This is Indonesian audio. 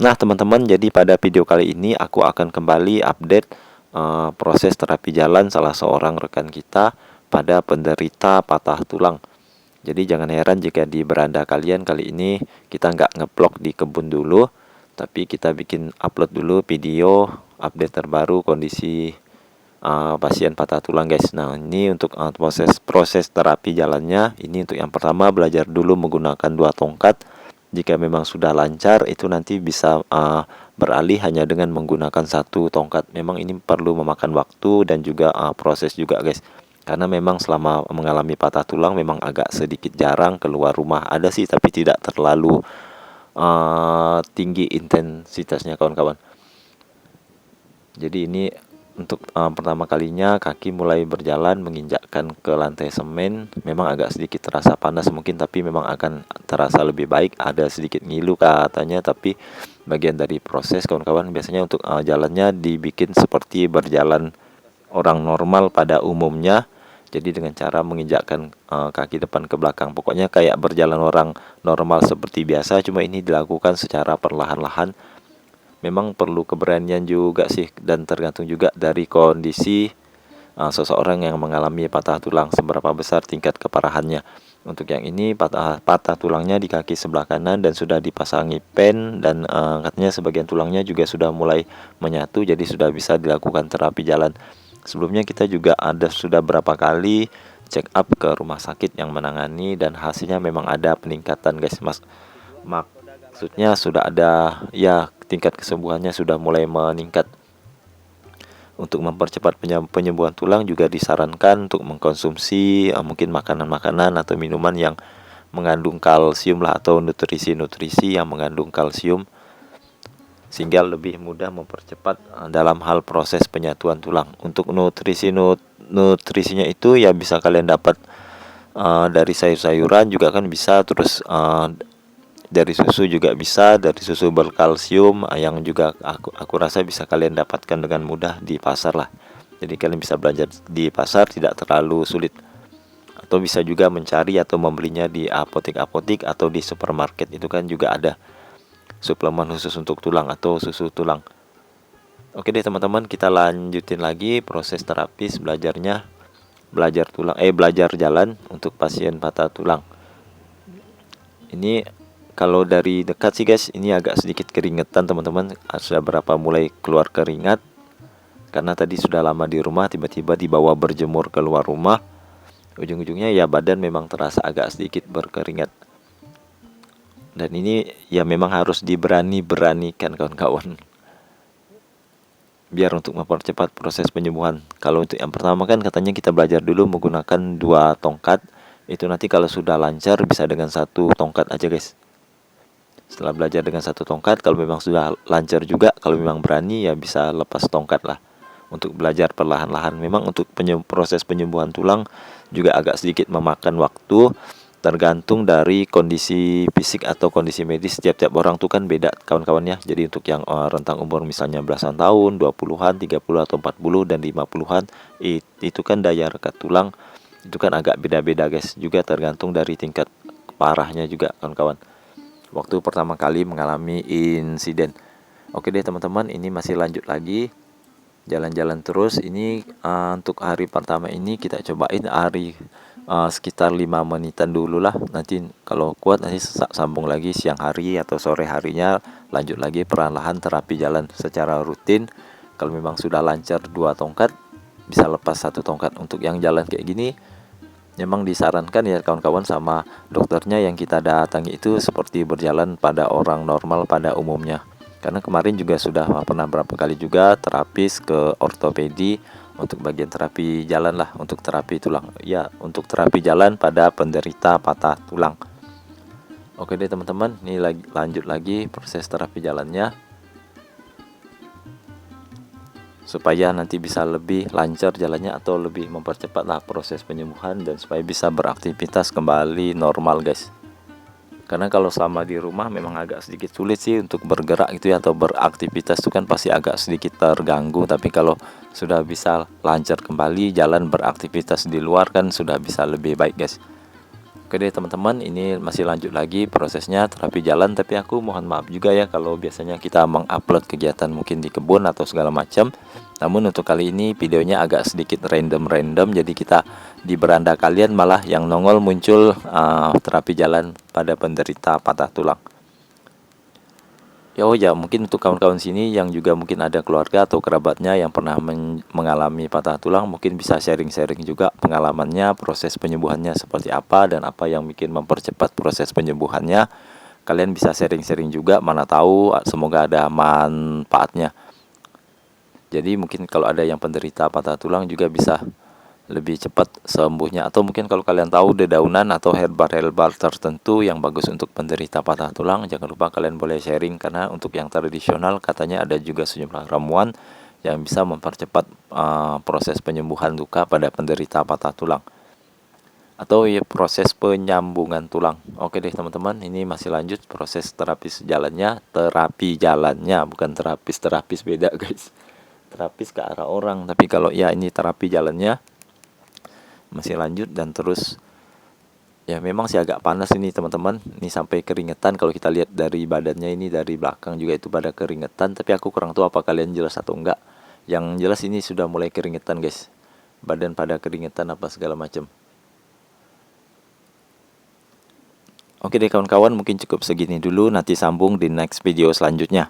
Nah teman-teman, jadi pada video kali ini aku akan kembali update proses terapi jalan salah seorang rekan kita pada penderita patah tulang. Jadi jangan heran jika di beranda kalian kali ini kita nggak ngeplok di kebun dulu, tapi kita bikin upload dulu video update terbaru kondisi pasien patah tulang guys. Nah ini untuk proses terapi jalannya. Ini untuk yang pertama, belajar dulu menggunakan 2 tongkat. Jika memang sudah lancar, itu nanti bisa beralih hanya dengan menggunakan 1 tongkat. Memang ini perlu memakan waktu dan juga proses juga guys. Karena memang selama mengalami patah tulang memang agak sedikit jarang keluar rumah. Ada sih tapi tidak terlalu tinggi intensitasnya kawan-kawan. Jadi ini untuk pertama kalinya kaki mulai berjalan menginjakkan ke lantai semen. Memang agak sedikit terasa panas mungkin, tapi memang akan terasa lebih baik. Ada sedikit ngilu katanya, tapi bagian dari proses kawan-kawan. Biasanya untuk jalannya dibikin seperti berjalan orang normal pada umumnya. Jadi dengan cara menginjakkan kaki depan ke belakang. Pokoknya kayak berjalan orang normal seperti biasa, cuma ini dilakukan secara perlahan-lahan. Memang perlu keberanian juga sih, dan tergantung juga dari kondisi seseorang yang mengalami patah tulang, seberapa besar tingkat keparahannya. Untuk yang ini patah tulangnya di kaki sebelah kanan dan sudah dipasangi pen, dan katanya sebagian tulangnya juga sudah mulai menyatu, jadi sudah bisa dilakukan terapi jalan. Sebelumnya kita juga sudah berapa kali check up ke rumah sakit yang menangani, dan hasilnya memang ada peningkatan guys. Maksudnya sudah ada ya, tingkat kesembuhannya sudah mulai meningkat. Untuk mempercepat penyembuhan tulang juga disarankan untuk mengkonsumsi mungkin makanan-makanan atau minuman yang mengandung kalsium lah, atau nutrisi-nutrisi yang mengandung kalsium, sehingga lebih mudah mempercepat dalam hal proses penyatuan tulang. Untuk nutrisinya itu ya bisa kalian dapat dari sayur-sayuran juga kan bisa, terus dari susu juga bisa, dari susu berkalsium yang juga aku rasa bisa kalian dapatkan dengan mudah di pasar lah. Jadi kalian bisa belanja di pasar, tidak terlalu sulit. Atau bisa juga mencari atau membelinya di apotek-apotek atau di supermarket, itu kan juga ada suplemen khusus untuk tulang atau susu tulang. Oke deh teman-teman, kita lanjutin lagi proses terapis belajar jalan untuk pasien patah tulang. Ini kalau dari dekat sih guys, ini agak sedikit keringetan teman-teman. Sudah berapa mulai keluar keringat, karena tadi sudah lama di rumah, tiba-tiba dibawa berjemur keluar rumah. Ujung-ujungnya ya badan memang terasa agak sedikit berkeringat. Dan ini ya memang harus diberanikan kawan-kawan, biar untuk mempercepat proses penyembuhan. Kalau untuk yang pertama kan katanya kita belajar dulu menggunakan 2 tongkat. Itu nanti kalau sudah lancar bisa dengan 1 tongkat aja guys. Setelah belajar dengan 1 tongkat, kalau memang sudah lancar juga, kalau memang berani ya bisa lepas tongkat lah. Untuk belajar perlahan-lahan. Memang untuk proses penyembuhan tulang juga agak sedikit memakan waktu, tergantung dari kondisi fisik atau kondisi medis. Setiap orang tuh kan beda kawan-kawannya. Jadi untuk yang rentang umur misalnya belasan tahun, 20-an, 30 atau 40 dan 50-an, itu kan daya rekat tulang itu kan agak beda-beda guys. Juga tergantung dari tingkat parahnya juga kawan-kawan, waktu pertama kali mengalami insiden. Oke deh teman-teman, ini masih lanjut lagi jalan-jalan terus. Ini untuk hari pertama ini kita cobain sekitar 5 menitan dulu lah. Nanti kalau kuat nanti sambung lagi siang hari atau sore harinya, lanjut lagi perlahan terapi jalan secara rutin. Kalau memang sudah lancar 2 tongkat, bisa lepas 1 tongkat. Untuk yang jalan kayak gini memang disarankan ya kawan-kawan sama dokternya yang kita datangi itu seperti berjalan pada orang normal pada umumnya. Karena kemarin juga sudah pernah berapa kali juga terapis ke ortopedi untuk bagian terapi jalan lah, untuk terapi tulang. Ya, untuk terapi jalan pada penderita patah tulang. Oke deh teman-teman, ini lanjut lagi proses terapi jalannya, supaya nanti bisa lebih lancar jalannya atau lebih mempercepatlah proses penyembuhan, dan supaya bisa beraktivitas kembali normal guys. Karena kalau selama di rumah memang agak sedikit sulit sih untuk bergerak gitu ya, atau beraktivitas itu kan pasti agak sedikit terganggu. Tapi kalau sudah bisa lancar kembali jalan beraktivitas di luar kan sudah bisa lebih baik guys. Oke deh teman-teman, ini masih lanjut lagi prosesnya terapi jalan, tapi aku mohon maaf juga ya kalau biasanya kita mengupload kegiatan mungkin di kebun atau segala macam. Namun untuk kali ini videonya agak sedikit random, jadi kita di beranda kalian malah yang nongol muncul terapi jalan pada penderita patah tulang. Ya, oh ya, mungkin untuk kawan-kawan sini yang juga mungkin ada keluarga atau kerabatnya yang pernah mengalami patah tulang, mungkin bisa sharing-sharing juga pengalamannya, proses penyembuhannya seperti apa, dan apa yang bikin mempercepat proses penyembuhannya. Kalian bisa sharing-sharing juga, mana tahu semoga ada manfaatnya. Jadi mungkin kalau ada yang penderita patah tulang juga bisa lebih cepat sembuhnya. Atau mungkin kalau kalian tahu dedaunan atau herbal tertentu yang bagus untuk penderita patah tulang, jangan lupa kalian boleh sharing, karena untuk yang tradisional katanya ada juga sejumlah ramuan yang bisa mempercepat proses penyembuhan luka pada penderita patah tulang atau ya proses penyambungan tulang. Oke deh teman-teman, ini masih lanjut proses terapi jalannya, bukan terapis beda guys. Terapis ke arah orang, tapi kalau ya ini terapi jalannya masih lanjut. Dan terus ya memang sih agak panas ini teman-teman, ini sampai keringetan. Kalau kita lihat dari badannya ini, dari belakang juga itu pada keringetan, tapi aku kurang tahu apa kalian jelas atau enggak. Yang jelas ini sudah mulai keringetan guys, badan pada keringetan apa segala macam. Oke deh kawan-kawan, mungkin cukup segini dulu, nanti sambung di next video selanjutnya.